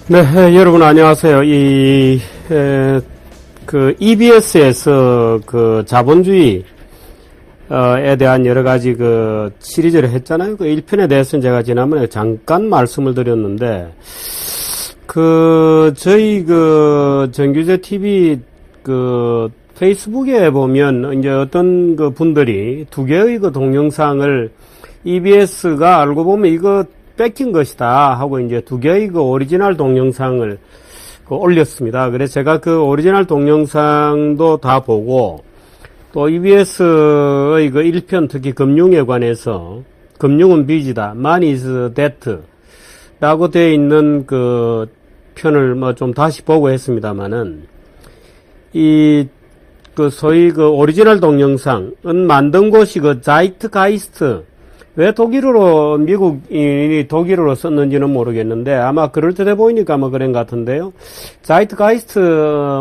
네, 여러분 안녕하세요. EBS에서 자본주의, 에 대한 여러 가지 시리즈를 했잖아요. 1편에 대해서는 제가 지난번에 잠깐 말씀을 드렸는데, 저희 정규제 TV 페이스북에 보면 이제 어떤 분들이 두 개의 동영상을 EBS가 알고 보면 이거 뺏긴 것이다 하고 이제 두 개의 오리지널 동영상을 올렸습니다. 그래서 제가 오리지널 동영상도 다 보고 또 EBS의 1편 특히 금융에 관해서 금융은 빚이다, money is debt 라고 되어 있는 편을 좀 다시 보고 했습니다만은 소위 오리지널 동영상은 만든 곳이 자이트가이스트, 왜 독일어로 미국인이 독일어로 썼는지는 모르겠는데 아마 그럴듯해 보이니까 그런 것 같은데요. 자이트가이스트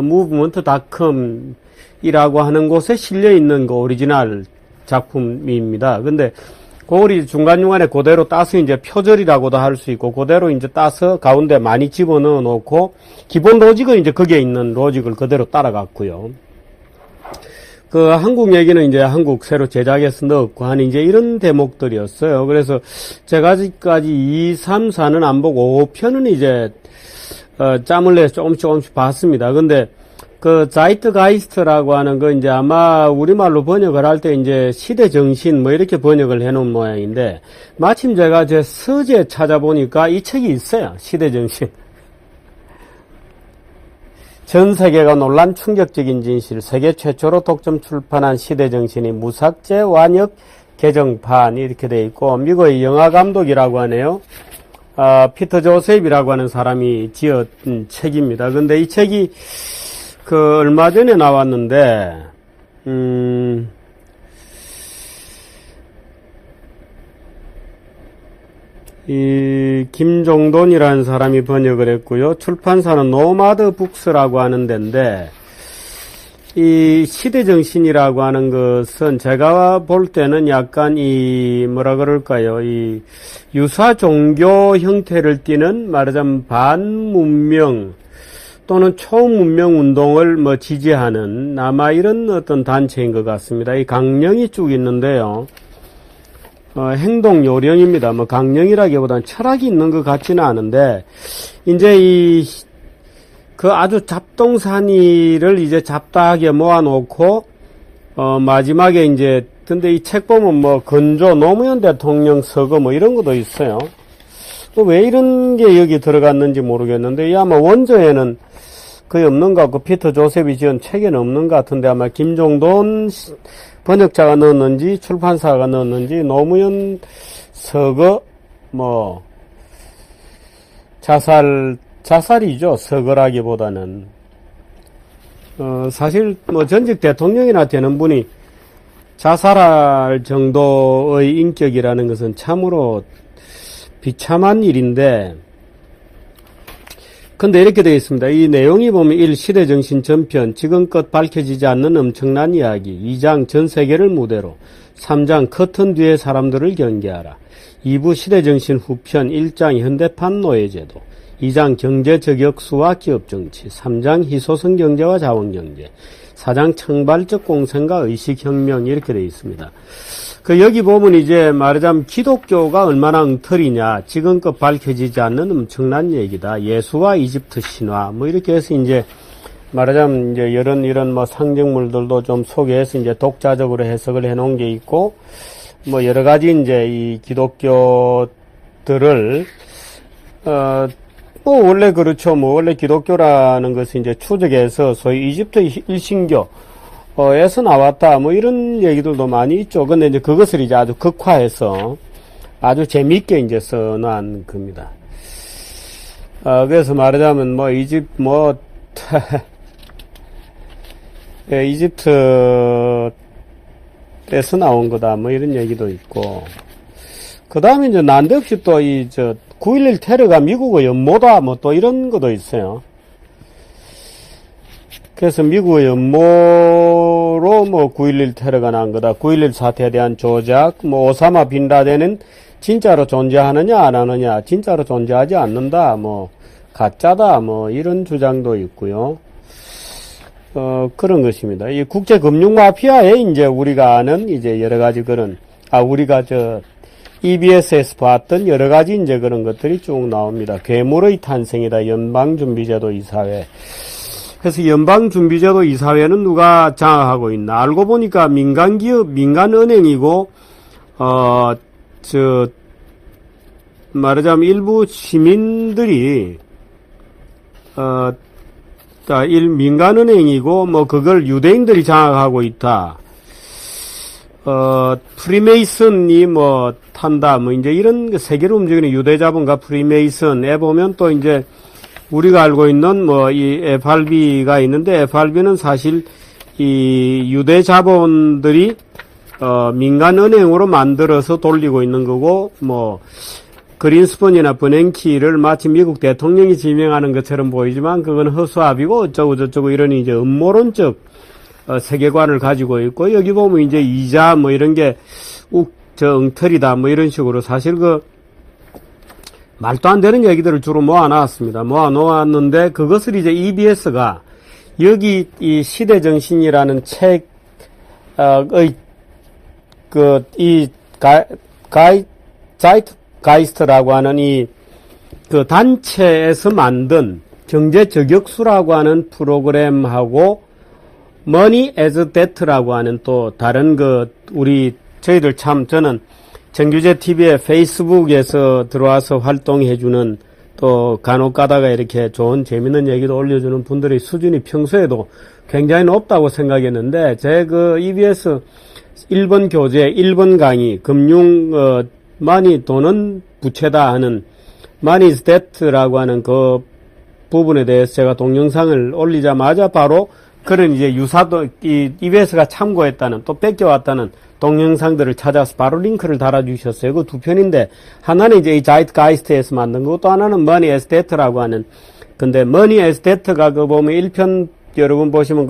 무브먼트.com 이라고 하는 곳에 실려 있는 오리지널 작품입니다. 근데 그걸 중간중간에 그대로 따서 이제 표절이라고도 할 수 있고 그대로 이제 따서 가운데 많이 집어넣어 놓고 기본 로직은 이제 거기에 있는 로직을 그대로 따라갔고요. 한국 얘기는 이제 한국 새로 제작해서 넣었고 하는 이제 이런 대목들이었어요. 그래서 제가 아직까지 2, 3, 4는 안 보고 5편은 이제, 짬을 내서 조금씩 봤습니다. 근데 자이트가이스트라고 하는 거 이제 아마 우리말로 번역을 할 때 이제 시대 정신 이렇게 번역을 해 놓은 모양인데 마침 제가 제 서재 찾아보니까 이 책이 있어요. 시대 정신. 전 세계가 놀란 충격적인 진실, 세계 최초로 독점 출판한 시대정신이 무삭제 완역 개정판 이렇게 돼 있고 미국의 영화 감독이라고 하네요. 피터 조셉이라고 하는 사람이 지은 책입니다. 근데 이 책이 얼마 전에 나왔는데 김종돈이라는 사람이 번역을 했고요. 출판사는 노마드 북스라고 하는 데인데, 이 시대정신이라고 하는 것은 제가 볼 때는 약간 뭐라 그럴까요? 유사 종교 형태를 띠는 말하자면 반문명 또는 초문명 운동을 지지하는 아마 이런 어떤 단체인 것 같습니다. 이 강령이 쭉 있는데요. 행동 요령입니다. 강령이라기보다는 철학이 있는 것 같지는 않은데, 이제 아주 잡동사니를 이제 잡다하게 모아놓고, 마지막에 이제, 근데 이 책 보면 건조, 노무현 대통령 서거 이런 것도 있어요. 또 왜 이런 게 여기 들어갔는지 모르겠는데, 이 아마 원저에는 거의 없는 것 같고, 피터 조셉이 지은 책에는 없는 것 같은데, 아마 김종돈 번역자가 넣었는지 출판사가 넣었는지 노무현 서거 자살이죠. 서거라기보다는 사실 전직 대통령이나 되는 분이 자살할 정도의 인격이라는 것은 참으로 비참한 일인데, 근데 이렇게 되어 있습니다. 이 내용이 보면 1. 시대정신 전편, 지금껏 밝혀지지 않는 엄청난 이야기. 2장, 전 세계를 무대로. 3장, 커튼 뒤의 사람들을 경계하라. 2부 시대정신 후편, 1장, 현대판 노예제도. 2장, 경제 저격수와 기업정치. 3장, 희소성 경제와 자원경제. 4장, 창발적 공생과 의식혁명 이렇게 되어 있습니다. 여기 보면 이제 말하자면 기독교가 얼마나 엉터리냐, 지금껏 밝혀지지 않는 엄청난 얘기다. 예수와 이집트 신화, 이렇게 해서 이제 말하자면 이제 이런 상징물들도 좀 소개해서 이제 독자적으로 해석을 해 놓은 게 있고, 여러 가지 이제 이 기독교들을, 원래 그렇죠. 원래 기독교라는 것은 이제 추적해서 소위 이집트 일신교, 에서 나왔다, 이런 얘기들도 많이 있죠. 근데 이제 그것을 이제 아주 극화해서 아주 재미있게 이제 써놓은 겁니다. 그래서 말하자면 이집트에서 나온 거다, 이런 얘기도 있고. 그 다음에 이제 난데없이 또 9.11 테러가 미국의 음모다, 또 이런 것도 있어요. 그래서 미국의 음모로 9.11 테러가 난 거다. 9.11 사태에 대한 조작, 오사마 빈라덴은 진짜로 존재하느냐 안 하느냐, 진짜로 존재하지 않는다, 가짜다, 뭐, 이런 주장도 있고요. 그런 것입니다. 이 국제금융마피아에 이제 우리가 아는 이제 여러 가지 그런, 우리가 EBS에서 봤던 여러 가지 이제 그런 것들이 쭉 나옵니다. 괴물의 탄생이다. 연방준비제도 이사회. 그래서 연방준비제도 이사회는 누가 장악하고 있나? 알고 보니까 민간기업, 민간은행이고, 말하자면 일부 시민들이, 민간은행이고, 뭐, 그걸 유대인들이 장악하고 있다. 프리메이슨이 뭐, 탄다. 뭐, 이제 이런 세계를 움직이는 유대자본가 프리메이슨에 보면 또 이제, 우리가 알고 있는 뭐, 이 FRB가 있는데, FRB는 사실 이 유대자본들이, 민간은행으로 만들어서 돌리고 있는 거고, 뭐, 그린스펀이나 버냉키를 마치 미국 대통령이 지명하는 것처럼 보이지만 그건 허수아비고 어쩌고 저쩌고 이런 이제 음모론적 세계관을 가지고 있고 여기 보면 이제 이자 뭐 이런 게 엉터리다 뭐 이런 식으로 사실 말도 안 되는 얘기들을 주로 모아놨습니다. 모아놓았는데 그것을 이제 EBS가 여기 이 시대정신이라는 책의 가이스트라고 하는 그 단체에서 만든 경제 저격수라고 하는 프로그램하고 Money as Debt라고 하는 또 다른 저희들 참 저는 정규재 TV의 페이스북에서 들어와서 활동해주는 또 간혹 가다가 이렇게 좋은 재밌는 얘기도 올려주는 분들의 수준이 평소에도 굉장히 높다고 생각했는데 제 EBS 1번 교재 1번 강의 많이 돈은 부채다 하는 Money is Debt라고 하는 그 부분에 대해서 제가 동영상을 올리자마자 바로 그런 이제 EBS가 참고했다는 또 뺏겨왔다는 동영상들을 찾아서 바로 링크를 달아주셨어요. 그 두 편인데 하나는 이제 이 자이트가이스트에서 만든 거고 또 하나는 Money as Debt라고 하는 근데 Money as Debt가 보면 1편 여러분 보시면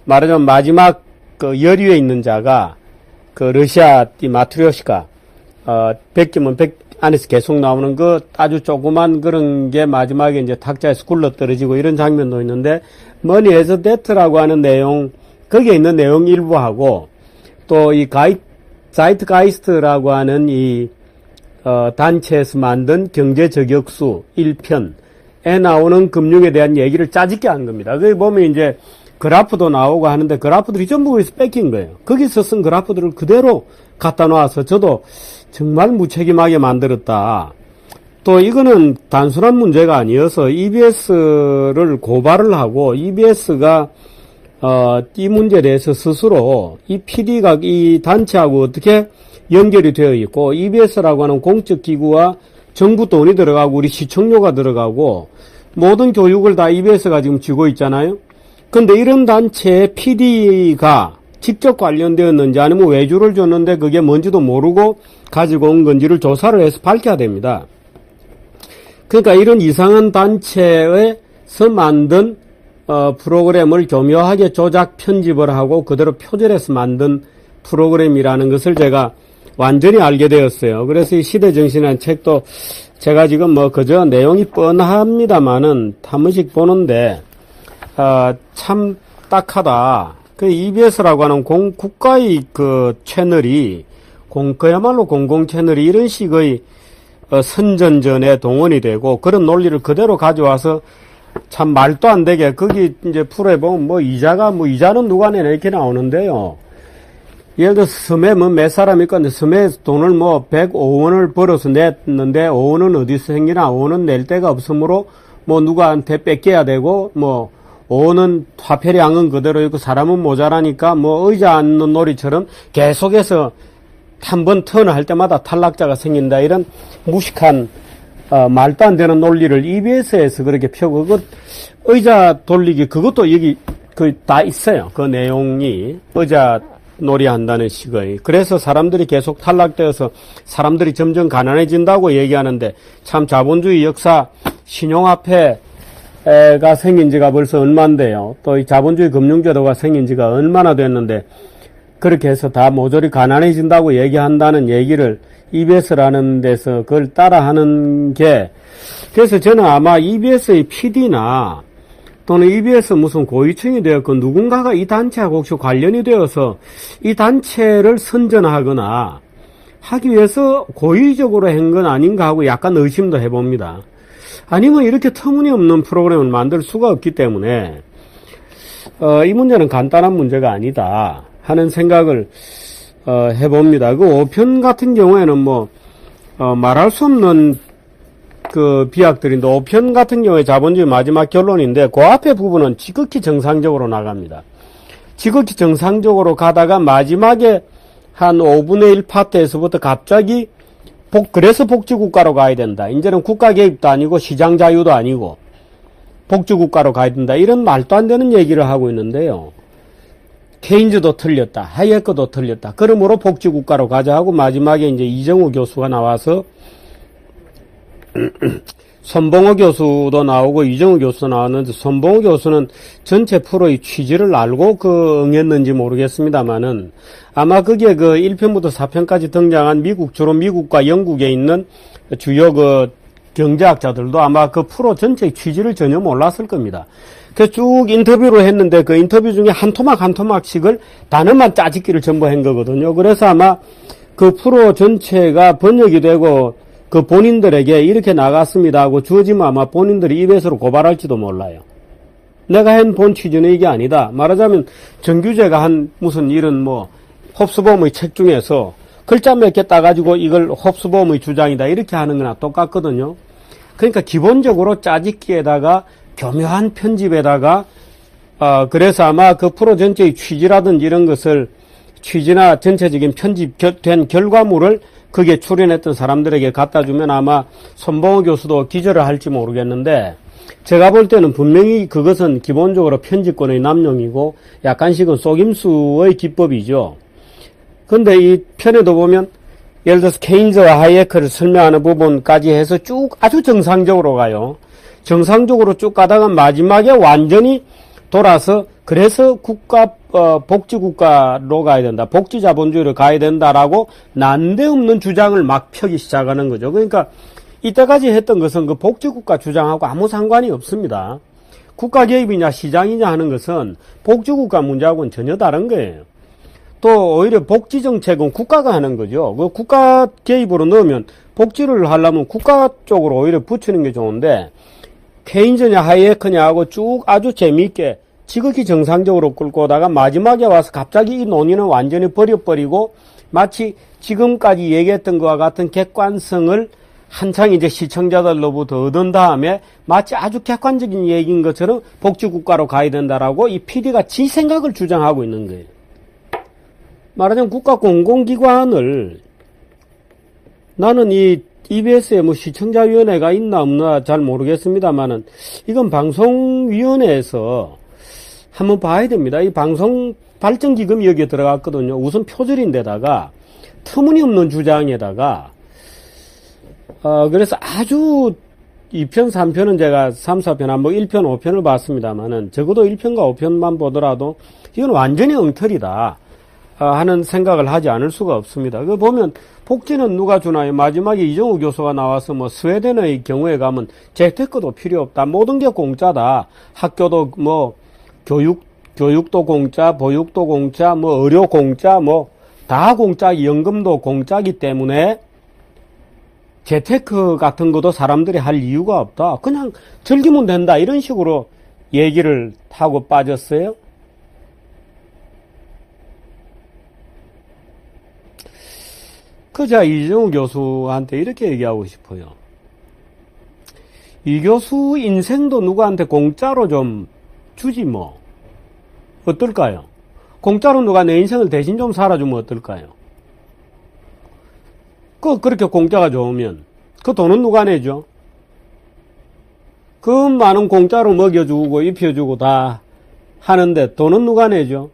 말하자면 마지막 여류에 있는 자가 러시아 이 마트리오시카 100개면 100 안에서 계속 나오는 아주 조그만 그런 게 마지막에 이제 탁자에서 굴러 떨어지고 이런 장면도 있는데, Money as Debt라고 하는 내용, 거기에 있는 내용 일부하고, 또 이 자이트가이스트라고 하는 단체에서 만든 경제저격수 1편에 나오는 금융에 대한 얘기를 짜집게 한 겁니다. 거기 보면 이제 그래프도 나오고 하는데 그래프들이 전부 거기서 뺏긴 거예요. 거기서 쓴 그래프들을 그대로 갖다 놔서 저도 정말 무책임하게 만들었다. 또 이거는 단순한 문제가 아니어서 EBS를 고발을 하고 EBS가 이 문제에 대해서 스스로 이 PD가 이 단체하고 어떻게 연결이 되어 있고 EBS라고 하는 공적 기구와 정부 돈이 들어가고 우리 시청료가 들어가고 모든 교육을 다 EBS가 지금 쥐고 있잖아요. 근데 이런 단체의 PD가 직접 관련되었는지 아니면 외주를 줬는데 그게 뭔지도 모르고 가지고 온 건지를 조사를 해서 밝혀야 됩니다. 그러니까 이런 이상한 단체에서 만든 프로그램을 교묘하게 조작 편집을 하고 그대로 표절해서 만든 프로그램이라는 것을 제가 완전히 알게 되었어요. 그래서 이 시대정신이라는 책도 제가 지금 그저 내용이 뻔합니다만은 한 번씩 보는데 참 딱하다. EBS라고 하는 국가의 채널이 그야말로 공공 채널이 이런 식의 선전전에 동원이 되고 그런 논리를 그대로 가져와서 참 말도 안 되게 거기 이제 프로에 보면 이자는 누가 내냐 이렇게 나오는데요. 예를 들어서 섬에 몇 사람이 있건데 섬에 돈을 105원을 벌어서 냈는데 5원은 어디서 생기나 5원은 낼 데가 없으므로 누구한테 뺏겨야 되고 5원은 화폐량은 그대로 있고 사람은 모자라니까 의자 앉는 놀이처럼 계속해서 한 번 턴을 할 때마다 탈락자가 생긴다. 이런 무식한 말도 안 되는 논리를 EBS에서 그렇게 펴고 의자 돌리기 그것도 여기 다 있어요. 그 내용이 의자 놀이 한다는 식의. 그래서 사람들이 계속 탈락되어서 사람들이 점점 가난해진다고 얘기하는데 참 자본주의 역사 신용화폐가 생긴 지가 벌써 얼마인데요. 또 이 자본주의 금융제도가 생긴 지가 얼마나 됐는데 그렇게 해서 다 모조리 가난해진다고 얘기한다는 얘기를 EBS라는 데서 그걸 따라하는 게, 그래서 저는 아마 EBS의 PD나 또는 EBS 무슨 고위층이 되었고 누군가가 이 단체하고 혹시 관련이 되어서 이 단체를 선전하거나 하기 위해서 고의적으로 한 건 아닌가 하고 약간 의심도 해봅니다. 아니면 이렇게 터무니없는 프로그램을 만들 수가 없기 때문에 이 문제는 간단한 문제가 아니다 하는 생각을 해봅니다. 그 5편 같은 경우에는 뭐 말할 수 없는 그 비약들인데 5편 같은 경우에 자본주의 마지막 결론인데 그 앞에 부분은 지극히 정상적으로 나갑니다. 지극히 정상적으로 가다가 마지막에 한 5분의 1 파트에서부터 갑자기 그래서 복지국가로 가야 된다. 이제는 국가 개입도 아니고 시장 자유도 아니고 복지국가로 가야 된다. 이런 말도 안 되는 얘기를 하고 있는데요. 케인즈도 틀렸다. 하이에크도 틀렸다. 그러므로 복지국가로 가자 하고 마지막에 이제 이정우 교수가 나와서 손봉호 교수도 나오고 이정우 교수도 나왔는데 손봉호 교수는 전체 프로의 취지를 알고 응했는지 모르겠습니다만은 아마 그게 1편부터 4편까지 등장한 주로 미국과 영국에 있는 주요 경제학자들도 아마 그 프로 전체의 취지를 전혀 몰랐을 겁니다. 그래서 쭉 인터뷰를 했는데 그 인터뷰 중에 한 토막 한 토막씩을 단어만 짜집기를 전부 한 거거든요. 그래서 아마 그 프로 전체가 번역이 되고 그 본인들에게 이렇게 나갔습니다 하고 주어지면 아마 본인들이 EBS로 고발할지도 몰라요. 내가 한 본 취지는 이게 아니다. 말하자면 정규제가 한 무슨 이런 홉스보험의 책 중에서 글자 몇 개 따가지고 이걸 홉스보험의 주장이다 이렇게 하는 거나 똑같거든요. 그러니까 기본적으로 짜집기에다가 교묘한 편집에다가 그래서 아마 그 프로 전체의 취지라든지 이런 것을 취지나 전체적인 편집된 결과물을 거기에 출연했던 사람들에게 갖다 주면 아마 손봉호 교수도 기절을 할지 모르겠는데 제가 볼 때는 분명히 그것은 기본적으로 편집권의 남용이고 약간씩은 속임수의 기법이죠. 근데 이 편에도 보면 예를 들어서 케인즈와 하이에크를 설명하는 부분까지 해서 쭉 아주 정상적으로 가요. 정상적으로 쭉 가다가 마지막에 완전히 돌아서 그래서 복지국가로 가야 된다. 복지자본주의로 가야 된다라고 난데없는 주장을 막 펴기 시작하는 거죠. 그러니까 이때까지 했던 것은 그 복지국가 주장하고 아무 상관이 없습니다. 국가 개입이냐 시장이냐 하는 것은 복지국가 문제하고는 전혀 다른 거예요. 또 오히려 복지정책은 국가가 하는 거죠. 그 국가 개입으로 넣으면 복지를 하려면 국가 쪽으로 오히려 붙이는 게 좋은데 케인즈냐 하이에크냐 하고 쭉 아주 재미있게 지극히 정상적으로 끌고 오다가 마지막에 와서 갑자기 이 논의는 완전히 버려버리고 마치 지금까지 얘기했던 것과 같은 객관성을 한창 이제 시청자들로부터 얻은 다음에 마치 아주 객관적인 얘기인 것처럼 복지국가로 가야 된다라고 이 PD가 지 생각을 주장하고 있는 거예요. 말하자면 국가 공공기관을 나는 이 EBS에 시청자위원회가 있나 없나 잘 모르겠습니다만은 이건 방송위원회에서 한번 봐야 됩니다. 이 방송 발전기금이 여기에 들어갔거든요. 우선 표절인데다가 터무니없는 주장에다가 그래서 아주 2편, 3편은 제가 3, 4편, 1편, 5편을 봤습니다만은 적어도 1편과 5편만 보더라도 이건 완전히 엉터리다 하는 생각을 하지 않을 수가 없습니다. 그 보면 복지는 누가 주나요? 마지막에 이정우 교수가 나와서 스웨덴의 경우에 가면 재테크도 필요 없다. 모든 게 공짜다. 학교도 교육도 공짜, 보육도 공짜, 의료 공짜, 다 공짜, 연금도 공짜기 때문에 재테크 같은 것도 사람들이 할 이유가 없다. 그냥 즐기면 된다. 이런 식으로 얘기를 하고 빠졌어요. 제가 이정우 교수한테 이렇게 얘기하고 싶어요. 이 교수 인생도 누구한테 공짜로 좀 주지 어떨까요? 공짜로 누가 내 인생을 대신 좀 살아주면 어떨까요? 그렇게 공짜가 좋으면 그 돈은 누가 내죠? 그 많은 공짜로 먹여주고 입혀주고 다 하는데 돈은 누가 내죠?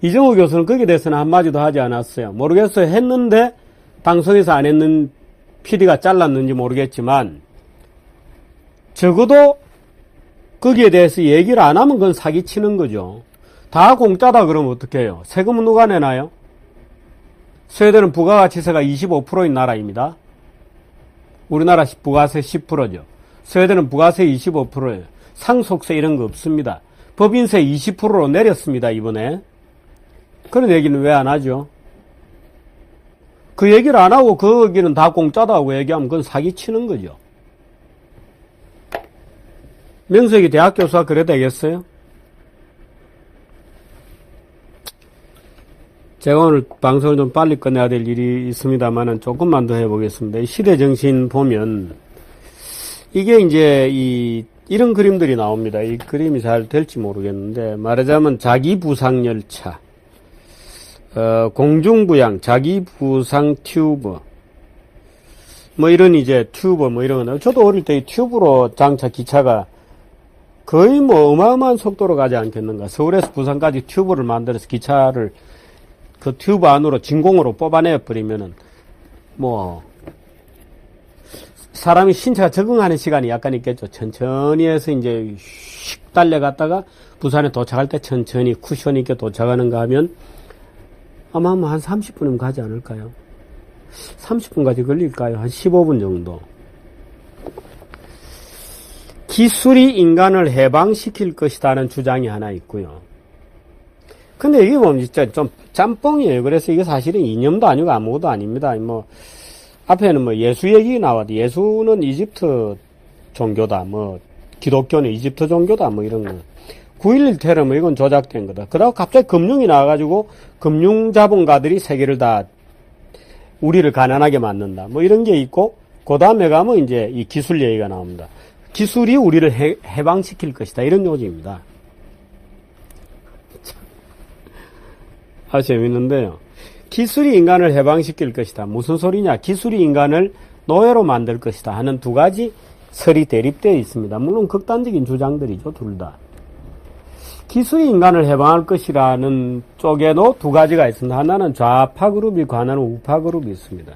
이정우 교수는 거기에 대해서는 한마디도 하지 않았어요. 모르겠어요. 했는데 방송에서 안 했는 PD가 잘랐는지 모르겠지만 적어도 거기에 대해서 얘기를 안 하면 그건 사기치는 거죠. 다 공짜다 그러면 어떻게 해요? 세금은 누가 내나요? 스웨덴은 부가가치세가 25%인 나라입니다. 우리나라 부가세 10%죠. 스웨덴은 부가세 25%예요. 상속세 이런 거 없습니다. 법인세 20%로 내렸습니다, 이번에. 그런 얘기는 왜 안 하죠? 그 얘기를 안 하고 그 얘기는 다 공짜다고 얘기하면 그건 사기치는 거죠. 명석이 대학 교수가 그래 되겠어요? 제가 오늘 방송을 좀 빨리 끝내야 될 일이 있습니다만은 조금만 더 해보겠습니다. 이 시대정신 보면 이게 이제 이런 그림들이 나옵니다. 이 그림이 잘 될지 모르겠는데 말하자면 자기부상열차, 공중부양, 자기부상 튜브, 뭐 이런 이제 튜브 뭐 이런 거. 저도 어릴 때 이 튜브로 장차 기차가 거의 뭐 어마어마한 속도로 가지 않겠는가. 서울에서 부산까지 튜브를 만들어서 기차를 그 튜브 안으로 진공으로 뽑아내 버리면은 뭐 사람이 신체가 적응하는 시간이 약간 있겠죠. 천천히 해서 이제 휙 달려갔다가 부산에 도착할 때 천천히 쿠션 있게 도착하는가 하면 아마 한 30분이면 가지 않을까요? 30분까지 걸릴까요? 한 15분 정도. 기술이 인간을 해방시킬 것이라는 주장이 하나 있고요. 근데 이게 뭐 진짜 좀 짬뽕이에요. 그래서 이게 사실은 이념도 아니고 아무것도 아닙니다. 뭐 앞에는 뭐 예수 얘기 나와도 예수는 이집트 종교다. 뭐 기독교는 이집트 종교다. 뭐 이런 거. 9.11 테러 뭐 이건 조작된 거다. 그러다가 갑자기 금융이 나와가지고 금융자본가들이 세계를 다 우리를 가난하게 만든다. 뭐 이런 게 있고 그 다음에 가면 이제 이 기술 얘기가 나옵니다. 기술이 우리를 해방시킬 것이다. 이런 요지입니다. 재밌는데요. 기술이 인간을 해방시킬 것이다. 무슨 소리냐? 기술이 인간을 노예로 만들 것이다 하는 두 가지 설이 대립되어 있습니다. 물론 극단적인 주장들이죠. 둘 다. 기술이 인간을 해방할 것이라는 쪽에도 두 가지가 있습니다. 하나는 좌파 그룹이 있고 하나는 우파 그룹이 있습니다.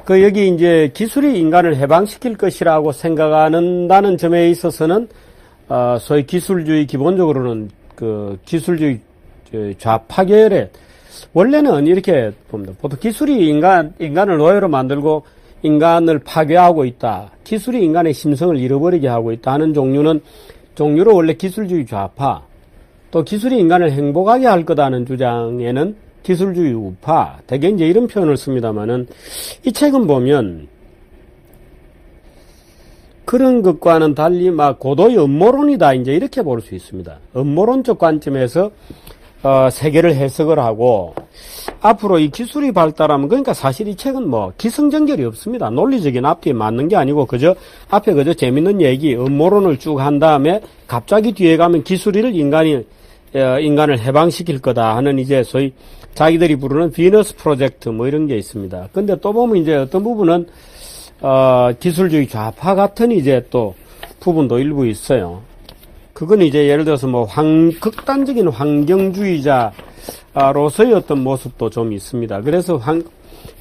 여기 이제 기술이 인간을 해방시킬 것이라고 생각한다는 점에 있어서는 소위 기술주의, 기본적으로는 그 기술주의 좌파계열의 원래는 이렇게 봅니다. 보통 기술이 인간을 노예로 만들고 인간을 파괴하고 있다. 기술이 인간의 심성을 잃어버리게 하고 있다 하는 종류로 원래 기술주의 좌파, 또 기술이 인간을 행복하게 할 거다는 주장에는 기술주의 우파, 대개 이제 이런 표현을 씁니다만은 이 책은 보면 그런 것과는 달리 막 고도의 음모론이다 이제 이렇게 볼 수 있습니다. 음모론적 관점에서 세계를 해석을 하고 앞으로 이 기술이 발달하면 그러니까 사실 이 책은 뭐 기승전결이 없습니다. 논리적인 앞뒤에 맞는 게 아니고 앞에 재밌는 얘기 음모론을 쭉 한 다음에 갑자기 뒤에 가면 기술을 인간을 해방시킬 거다 하는 이제 소위 자기들이 부르는 비너스 프로젝트 뭐 이런 게 있습니다. 근데 또 보면 이제 어떤 부분은 기술주의 좌파 같은 이제 또 부분도 일부 있어요. 그건 이제 예를 들어서 뭐 극단적인 환경주의자로서의 어떤 모습도 좀 있습니다. 그래서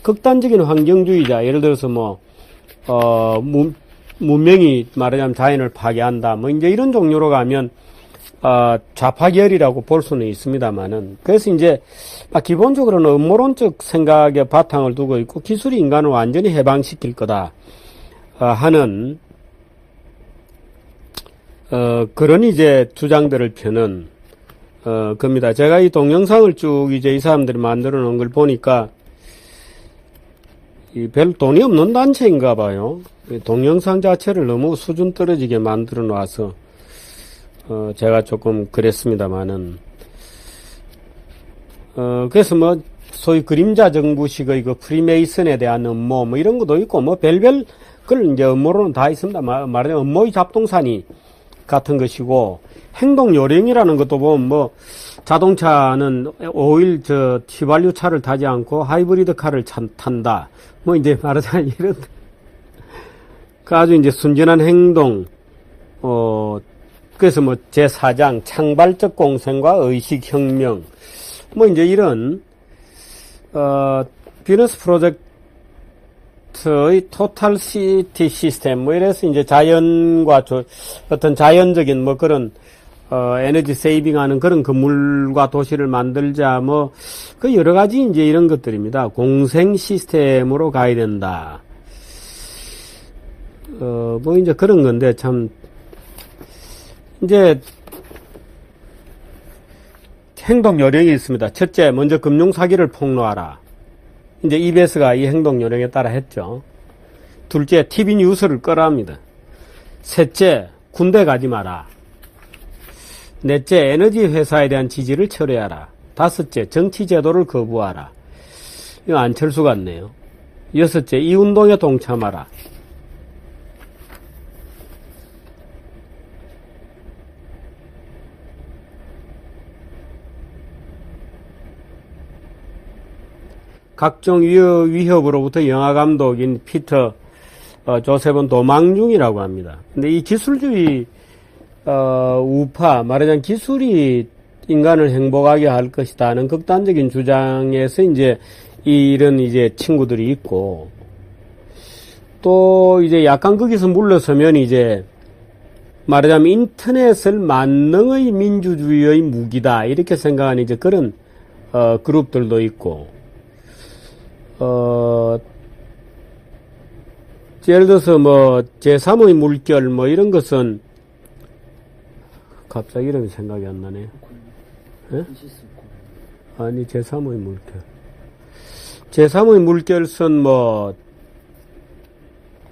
극단적인 환경주의자, 예를 들어서 뭐 문명이 말하자면 자연을 파괴한다, 뭐 이제 이런 종류로 가면 좌파 계열이라고 볼 수는 있습니다만은, 그래서 이제 기본적으로는 음모론적 생각에 바탕을 두고 있고 기술이 인간을 완전히 해방시킬 거다 하는 그런 이제 주장들을 펴는 겁니다. 제가 이 동영상을 쭉 이제 이 사람들이 만들어 놓은 걸 보니까 별 돈이 없는 단체인가 봐요. 동영상 자체를 너무 수준 떨어지게 만들어 놔서 제가 조금 그랬습니다만은 그래서 뭐 소위 그림자 정부식의 그 프리메이슨에 대한 음모 뭐 이런 것도 있고 뭐 별별 그걸 이제 음모로는 다 있습니다. 말하자면 음모의 잡동사니 같은 것이고, 행동 요령이라는 것도 보면 뭐 자동차는 오일 휘발유 차를 타지 않고 하이브리드 카를 탄다. 뭐 이제 말하자면 이런 그 아주 이제 순진한 행동. 그래서 뭐 제4장 창발적 공생과 의식혁명 뭐 이제 이런 비너스 프로젝트의 토탈 시티 시스템 뭐 이래서 이제 자연과 어떤 자연적인 뭐 그런 에너지 세이빙하는 그런 건물과 도시를 만들자, 뭐, 그 여러 가지 이제 이런 것들입니다. 공생 시스템으로 가야 된다. 뭐 이제 그런 건데 참, 이제, 행동 요령이 있습니다. 첫째, 먼저 금융 사기를 폭로하라. 이제 EBS가 이 행동 요령에 따라 했죠. 둘째, TV 뉴스를 끄라 합니다. 셋째, 군대 가지 마라. 넷째, 에너지 회사에 대한 지지를 철회하라. 다섯째, 정치 제도를 거부하라. 이거 안철수 같네요. 여섯째, 이 운동에 동참하라. 각종 위협으로부터 영화 감독인 피터 조셉은 도망 중이라고 합니다. 근데 이 기술주의 우파, 말하자면 기술이 인간을 행복하게 할 것이다는 극단적인 주장에서 이제 이런 이제 친구들이 있고, 또 이제 약간 거기서 물러서면 이제 말하자면 인터넷을 만능의 민주주의의 무기다 이렇게 생각하는 이제 그런 그룹들도 있고, 예를 들어서 뭐 제3의 물결 뭐 이런 것은 갑자기 이름이 생각이 안 나네요. 예? 아니 제3의 물결. 제3의 물결선 뭐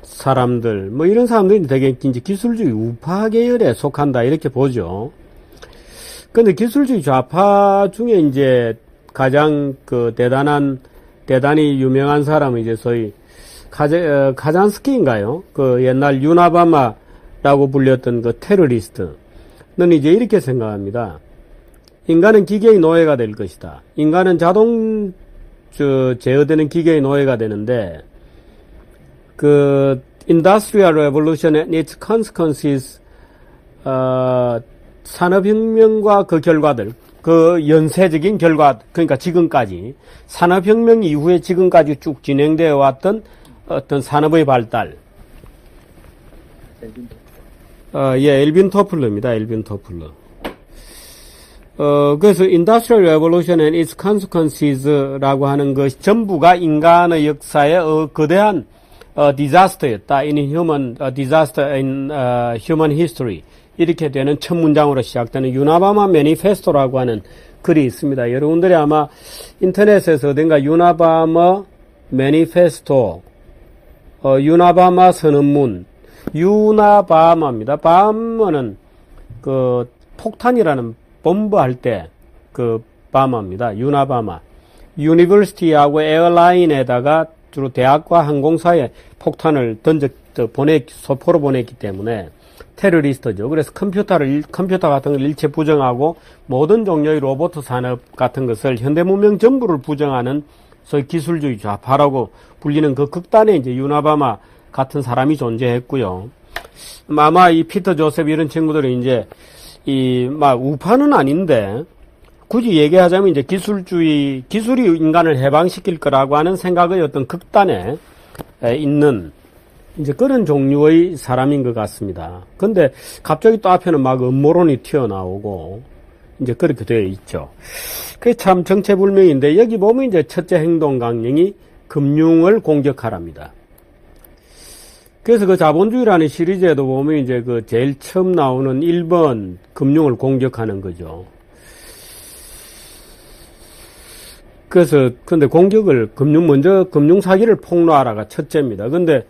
사람들 뭐 이런 사람들이 되게 이제 기술주의 우파 계열에 속한다 이렇게 보죠. 근데 기술주의 좌파 중에 이제 가장 그 대단히 유명한 사람은 이제 소위 카잔스키인가요? 그 옛날 유나바마라고 불렸던 그 테러리스트는 이제 이렇게 생각합니다. 인간은 기계의 노예가 될 것이다. 인간은 제어되는 기계의 노예가 되는데, 그 Industrial Revolution and its consequences, 산업혁명과 그 결과들, 그 연쇄적인 결과, 그러니까 지금까지 산업혁명 이후에 지금까지 쭉 진행되어 왔던 어떤 산업의 발달. 엘빈 토플러입니다. 엘빈 토플러. 그래서 Industrial Revolution and its consequences라고 하는 것이 전부가 인간의 역사에 거대한 disaster였다. in human disaster in human history. 이렇게 되는 첫 문장으로 시작되는 유나바마 매니페스토라고 하는 글이 있습니다. 여러분들이 아마 인터넷에서 어딘가 유나바마 매니페스토, 유나바마 선언문, 유나바마입니다. 바마는 그 폭탄이라는 bomb 할 때 그 바마입니다. 유나바마. 유니버시티하고 에어라인에다가 주로 대학과 항공사에 폭탄을 소포로 보냈기 때문에 테러리스트죠. 그래서 컴퓨터 같은 걸 일체 부정하고 모든 종류의 로봇 산업 같은 것을 현대문명 전부를 부정하는 소위 기술주의 좌파라고 불리는 그 극단에 이제 유나바마 같은 사람이 존재했고요. 아마 이 피터 조셉 이런 친구들이 이제 우파는 아닌데 굳이 얘기하자면 이제 기술이 인간을 해방시킬 거라고 하는 생각의 어떤 극단에 있는 이제 그런 종류의 사람인 것 같습니다. 근데 갑자기 또 앞에는 막 음모론이 튀어나오고 이제 그렇게 되어 있죠. 그게 참 정체불명인데 여기 보면 이제 첫째 행동 강령이 금융을 공격하랍니다. 그래서 그 자본주의라는 시리즈에도 보면 이제 그 제일 처음 나오는 1번 금융을 공격하는 거죠. 그래서 근데 공격을 먼저 금융 사기를 폭로하라가 첫째입니다. 근데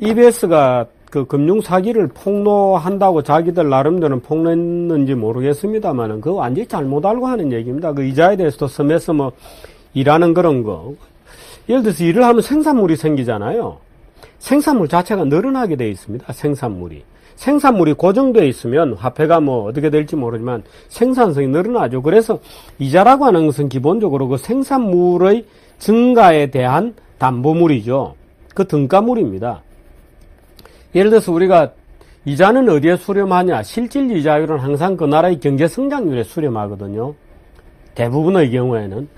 EBS가 그 금융 사기를 폭로한다고 자기들 나름대로는 폭로했는지 모르겠습니다만은 그거 완전히 잘못 알고 하는 얘기입니다. 그 이자에 대해서도 섬에서 뭐 일하는 그런 거. 예를 들어서 일을 하면 생산물이 생기잖아요. 생산물 자체가 늘어나게 되어 있습니다. 생산물이 고정되어 있으면 화폐가 뭐 어떻게 될지 모르지만 생산성이 늘어나죠. 그래서 이자라고 하는 것은 기본적으로 그 생산물의 증가에 대한 담보물이죠. 그 등가물입니다. 예를 들어서 우리가 이자는 어디에 수렴하냐? 실질 이자율은 항상 그 나라의 경제 성장률에 수렴하거든요. 대부분의 경우에는.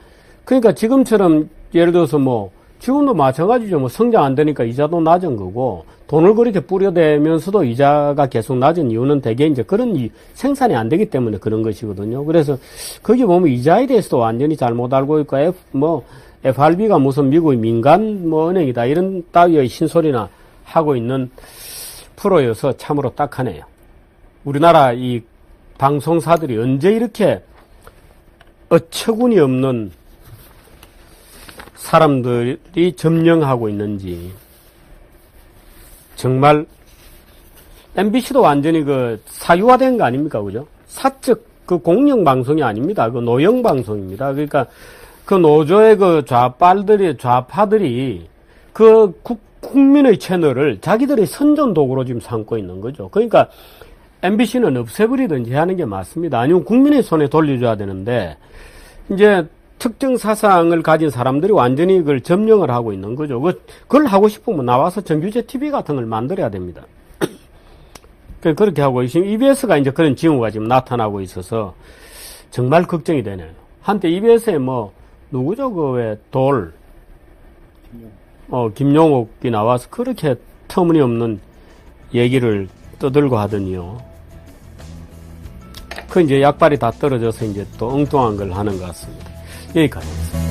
그러니까 지금처럼 예를 들어서 뭐 지금도 마찬가지죠. 뭐 성장 안 되니까 이자도 낮은 거고, 돈을 그렇게 뿌려대면서도 이자가 계속 낮은 이유는 대개 이제 그런 생산이 안 되기 때문에 그런 것이거든요. 그래서 거기 보면 이자에 대해서도 완전히 잘못 알고 있고, FRB가 무슨 미국의 민간 은행이다 이런 따위의 신소리나 하고 있는 프로여서 참으로 딱하네요. 우리나라 이 방송사들이 언제 이렇게 어처구니 없는 사람들이 점령하고 있는지. 정말 MBC도 완전히 그 사유화된 거 아닙니까? 그죠? 사적 그 공영 방송이 아닙니다. 그 노영 방송입니다. 그러니까 그 노조의 그 좌파들이 그 국민의 채널을 자기들의 선전 도구로 지금 삼고 있는 거죠. 그러니까 MBC는 없애버리든지 하는 게 맞습니다. 아니면 국민의 손에 돌려줘야 되는데, 이제 특정 사상을 가진 사람들이 완전히 그걸 점령을 하고 있는 거죠. 그걸 하고 싶으면 나와서 정규제 TV 같은 걸 만들어야 됩니다. 그렇게 하고, 지금 EBS가 이제 그런 징후가 지금 나타나고 있어서 정말 걱정이 되네요. 한때 EBS에 누구죠? 김용옥이 나와서 그렇게 터무니없는 얘기를 떠들고 하더니요. 이제 약발이 다 떨어져서 이제 또 엉뚱한 걸 하는 것 같습니다. 여기까지 하겠습니다.